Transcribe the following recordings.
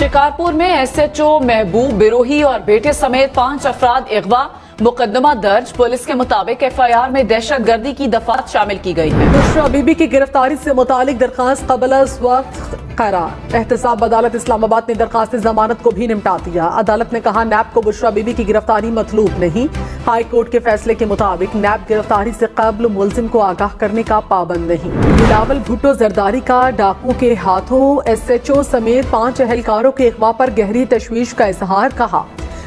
शिकारपुर में एसएचओ महबूब बिरोही और बेटे समेत 5 अफराद अगवा, मुकदमा दर्ज। पुलिस के मुताबिक एफआईआर में दहशतगर्दी की दफात शामिल की गई है। बुशरा बीबी की गिरफ्तारी से मुतालिक दरखास्त कबल वक्त करार। एहतसाब अदालत इस्लामाबाद ने दरखास्त जमानत को भी निपटा दिया। अदालत ने कहा नैब को बुशरा बीबी की गिरफ्तारी मतलूब नहीं। हाई कोर्ट के फैसले के मुताबिक नैब गिरफ्तारी से कबल मुलजिम को आगाह करने का पाबंद नहीं। बिलावल भुट्टो जरदारी का डाकुओं के हाथों एसएचओ समेत 5 एहलकारों के अगवा पर गहरी तशवीश का इजहार। कहा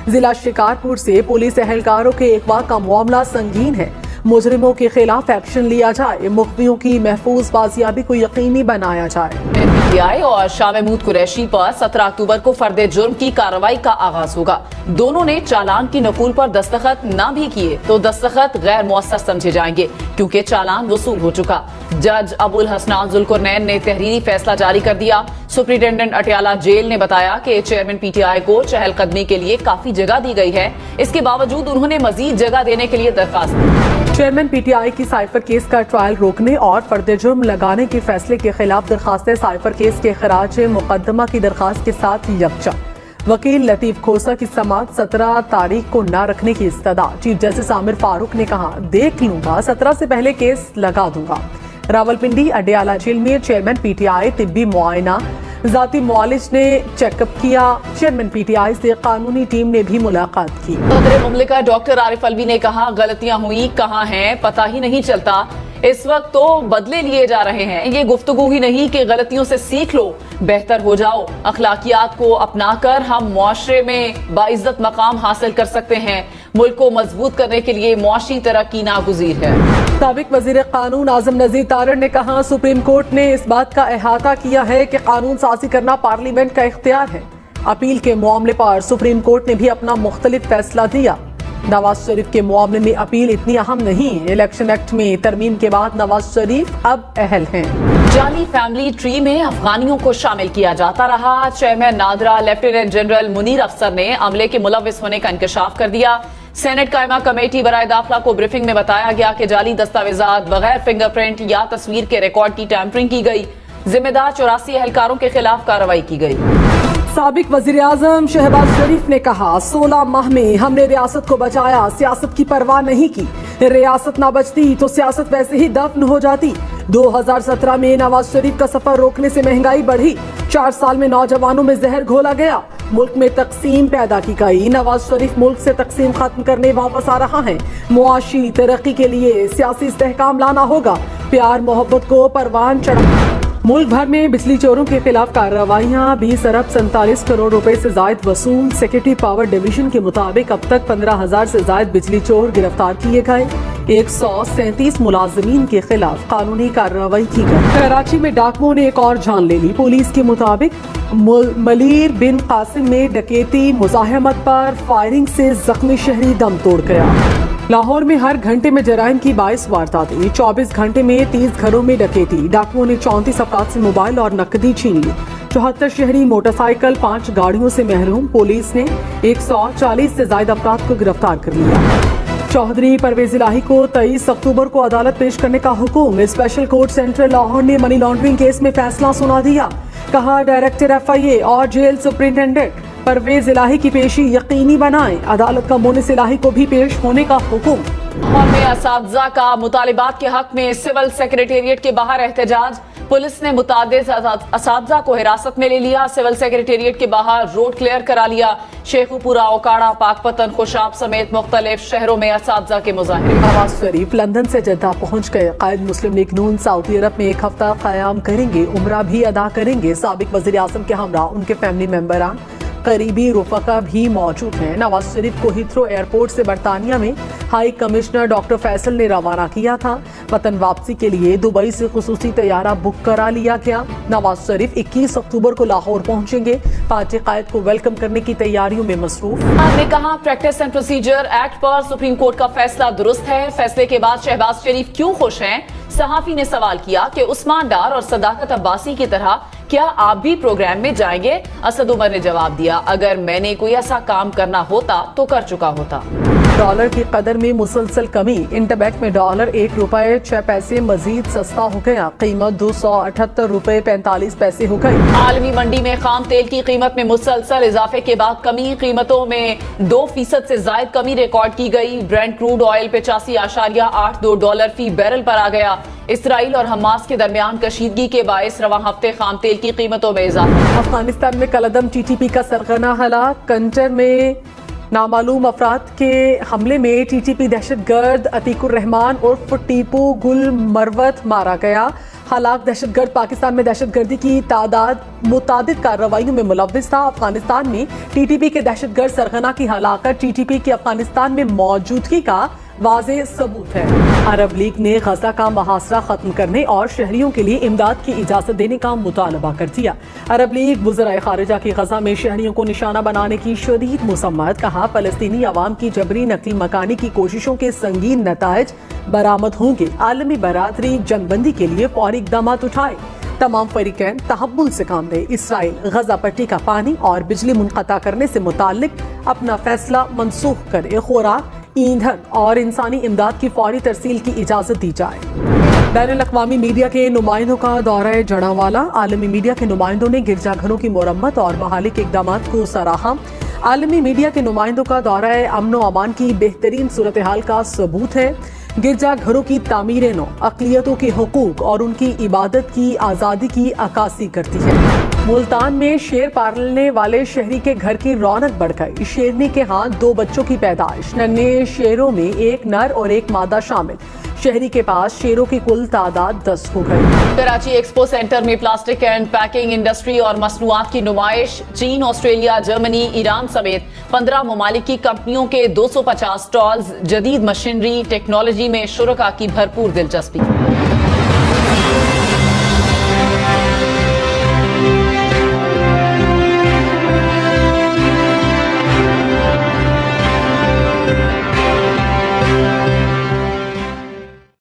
जिला शिकारपुर से पुलिस एहलकारों के अगवा का मामला संगीन है, मुजरिमों के खिलाफ एक्शन लिया जाए, मुख्बियों की महफूज बाजियाबी को यकीनी बनाया जाए। पीटीआई और शाह महमूद कुरैशी पर 17 अक्टूबर को फर्दे जुर्म की कार्रवाई का आगाज होगा। दोनों ने चालान की नकूल पर दस्तखत न भी किए तो दस्तखत गैर मुअस्सर समझे जाएंगे क्योंकि चालान वसूल हो चुका। जज अबुल हसनान जुल्कुरनैन ने तहरीरी फैसला जारी कर दिया। सुप्रिंटेंडेंट अटियाला जेल ने बताया कि चेयरमैन पीटीआई को चहलकदमी के लिए काफी जगह दी गई है, इसके बावजूद उन्होंने मजीद जगह देने के लिए दरखास्त दी। चेयरमैन पीटीआई की साइफर केस का ट्रायल रोकने और फर्द जुर्म लगाने के फैसले के खिलाफ दरखास्तें साइफर केस के खराज मुकदमा की दरखास्त के साथ यकजा। वकील लतीफ खोसा की समाअत 17 तारीख को न रखने की इस्तदा। चीफ जस्टिस आमिर फारूक ने कहा देख लूंगा, 17 से पहले केस लगा दूंगा। रावलपिंडी अडियाला जेल में चेयरमैन पीटीआई तिब्बी मुआयना, जाती मुआलिज ने चेकअप किया। चेयरमैन पीटीआई से कानूनी टीम ने भी मुलाकात की। सदर मुमलिकत डॉक्टर आरिफ अलवी ने कहा गलतियां हुई कहाँ हैं पता ही नहीं चलता। इस वक्त तो बदले लिए जा रहे हैं। ये गुफ्तगू ही नहीं कि गलतियों से सीख लो, बेहतर हो जाओ। अखलाकियात को अपनाकर हम मुआशरे में बाइज्जत मकाम हासिल कर सकते हैं। मुल्क को मजबूत करने के लिए मुआशी तरक्की नागुज़ीर है। साबिक वजीर कानून आजम नजीर तारड़ ने कहा सुप्रीम कोर्ट ने इस बात का अहाता किया है कि कानून साजी करना पार्लियामेंट का इख्तियार है। अपील के मामले पर सुप्रीम कोर्ट ने भी अपना मुख्तलिफ फैसला दिया। नवाज शरीफ के मामले में अपील इतनी अहम नहीं। इलेक्शन एक्ट में तरमीम के बाद नवाज शरीफ अब अहल हैं। जाली फैमिली ट्री में अफगानियों को शामिल किया जाता रहा। Chairman NADRA lieutenant general Munir अफसर ने अमले के मुलविस होने का इंकशाफ कर दिया। सेनेट कायमा कमेटी बराए दाखिला को ब्रीफिंग में बताया गया कि जाली दस्तावेजात बगैर फिंगरप्रिंट या तस्वीर के रिकॉर्ड की टैंपरिंग की गई। जिम्मेदार 84 एहलकारों के खिलाफ कार्रवाई की गई। साबिक वजीर आजम शहबाज शरीफ ने कहा 16 माह में हमने रियासत को बचाया, सियासत की परवाह नहीं की। रियासत ना बचती तो सियासत वैसे ही दफन हो जाती। 2017 में नवाज शरीफ का सफर रोकने से महंगाई बढ़ी। 4 साल में नौजवानों में जहर घोला गया। मुल्क में तकसीम पैदा की गई। नवाज शरीफ मुल्क से तकसीम खत्म करने वापस आ रहा है। मुआशी तरक्की के लिए सियासी इस्तेहकाम लाना होगा। प्यार मोहब्बत को परवान चढ़ा। मुल्क भर में बिजली चोरों के खिलाफ कार्रवाइयां। 20 अरब 47 करोड़ रुपए से जायद वसूल। सेक्रेटरी पावर डिवीजन के मुताबिक अब तक 15,000 से जायद बिजली चोर गिरफ्तार किए गए। 137 मुलाजमीन के खिलाफ कानूनी कार्रवाई की गई। कराची में डाकुओं ने एक और जान ले ली। पुलिस के मुताबिक मलीर बिन कासिम में डकैती मुजाहमत पर फायरिंग से जख्मी शहरी दम तोड़ गया। लाहौर में हर घंटे में जराइम की 22 वारदातें। 24 घंटे में 30 घरों में डकैती। डाकुओं ने 34 अफराद से मोबाइल और नकदी छीन ली। 74 शहरी मोटरसाइकिल 5 गाड़ियों से महरूम। पुलिस ने 140 से ज्यादा अफराद को गिरफ्तार कर लिया। चौधरी परवेज इलाही को 23 अक्टूबर को अदालत पेश करने का हुक्म। स्पेशल कोर्ट सेंट्रल लाहौर ने मनी लॉन्ड्रिंग केस में फैसला सुना दिया। कहा डायरेक्टर एफआईए और जेल सुप्रिंटेंडेंट परवेज इलाही की पेशी यकीनी बनाएं। अदालत का मोनिस इलाही को भी पेश होने का हुक्म। लाहौर में असातिज़ा का मुतालिबात के हक में सिविल सेक्रेटेरिएट के बाहर एहतजाज। पुलिस ने मुतादिद असातिज़ा को हिरासत में ले लिया। सिविल सेक्रेटेरिएट के बाहर रोड क्लियर करा लिया। शेखुपुरा, ओकाड़ा, पाकपतन, खुशाब समेत मुख्तलिफ शहरों में असातिज़ा के मुजाहरे। नवाज शरीफ लंदन से जद्दा पहुंच गए। कायद मुस्लिम लीग नून सऊदी अरब में 1 हफ्ता कयाम करेंगे। उम्रा भी अदा करेंगे। साबिक वज़ीर आज़म के हमरा उनके फैमिली मेंबरान करीबी रुफका भी मौजूद हैं। नवाज शरीफ को हीथ्रो एयरपोर्ट से बरतानिया में हाई कमिश्नर डॉक्टर फैसल ने रवाना किया था। वतन वापसी के लिए दुबई से खुसूसी तैयारा बुक करा लिया गया। नवाज शरीफ 21 अक्टूबर को लाहौर पहुंचेंगे। पार्टी कायद को वेलकम करने की तैयारियों में मसरूफ। ने कहा प्रैक्टिस एंड प्रोसीजर एक्ट पर सुप्रीम कोर्ट का फैसला दुरुस्त है। फैसले के बाद शहबाज शरीफ क्यों खुश हैं? सहाफी ने सवाल किया कि उस्मान डार और सदाकत अब्बासी की तरह क्या आप भी प्रोग्राम में जाएंगे? असद उमर ने जवाब दिया अगर मैंने कोई ऐसा काम करना होता तो कर चुका होता। डॉलर की कदर में मुसलसल कमी। इंटरबैंक में डॉलर 1 रुपये 6 पैसे मजीद सस्ता हो गया। कीमत 278 रुपये 45 पैसे हो गई। आलमी मंडी में खाम तेल की कीमत में मुसलसल इजाफे के बाद कमी, कीमतों में 2% से जायद कमी रिकॉर्ड की गई। ब्रेंट क्रूड ऑयल 85.82 डॉलर फी बैरल पर आ गया। इसराइल और हमास के दरमियान कशीदगी के बायस रवां हफ्ते खाम तेल की कीमतों में इजाफा। अफगानिस्तान में कलअदम TTP का सरगना हलाक। कंटर में नामालूम अफराद के हमले में TTP दहशतगर्द अतीकुर रहमान उर्फ टीपू गुल मरवत मारा गया। हलाक दहशतगर्द पाकिस्तान में दहशतगर्दी की मुतादिद कार्रवाइयों में मुलव्विस था। अफगानिस्तान में TTP के दहशतगर्द सरगना की हलाकत TTP की अफगानिस्तान में मौजूदगी का वाज़ेह सबूत है। अरब लीग ने गजा का मुहासरा खत्म करने और शहरियों के लिए इमदाद की इजाजत देने का मुतालबा कर दिया। अरब लीग वज़राए खारिजा की गजा में शहरियों को निशाना बनाने की शदीद मुसम्मत। कहा, फलस्तीनी अवाम की जबरी नकल मकानी की कोशिशों के संगीन नताइज बरामद होंगे। आलमी बरादरी जंगबंदी के लिए फौरी इक़दामात उठाए। तमाम फरीकैन तहब्बुल से काम ले। इसराइल गजा पट्टी का पानी और बिजली मुनक़ता करने से मुताल्लिक अपना फैसला मनसूख करे। खुराक, ईंधन और इंसानी इमदाद की फौरी तरसील की इजाजत दी जाए। बैनुल-अक़वामी मीडिया के नुमाइंदों का दौरा जड़ावाला। आलमी मीडिया के नुमाइंदों ने गिरजाघरों की मुरम्मत और बहाली के इक़दामात को सराहा। आलमी मीडिया के नुमाइंदों का दौरा अमन व अमान की बेहतरीन सूरत हाल का सबूत है। गिरजाघरों की तामीर नौ अक़लियतों के हुकूक और उनकी इबादत की आज़ादी की अक्कासी करती है। मुल्तान में शेर पालने वाले शहरी के घर की रौनक बढ़ गई। शेरनी के हाथ 2 बच्चों की पैदाइश। नन्हे शेरों में एक नर और एक मादा शामिल। शहरी के पास शेरों की कुल तादाद 10 हो गई। कराची एक्सपो सेंटर में प्लास्टिक एंड पैकिंग इंडस्ट्री और मसनूआत की नुमाइश। चीन, ऑस्ट्रेलिया, जर्मनी, ईरान समेत 15 ममालिक की कंपनियों के 250 स्टॉल्स। जदीद मशीनरी टेक्नोलॉजी में शुरका की भरपूर दिलचस्पी।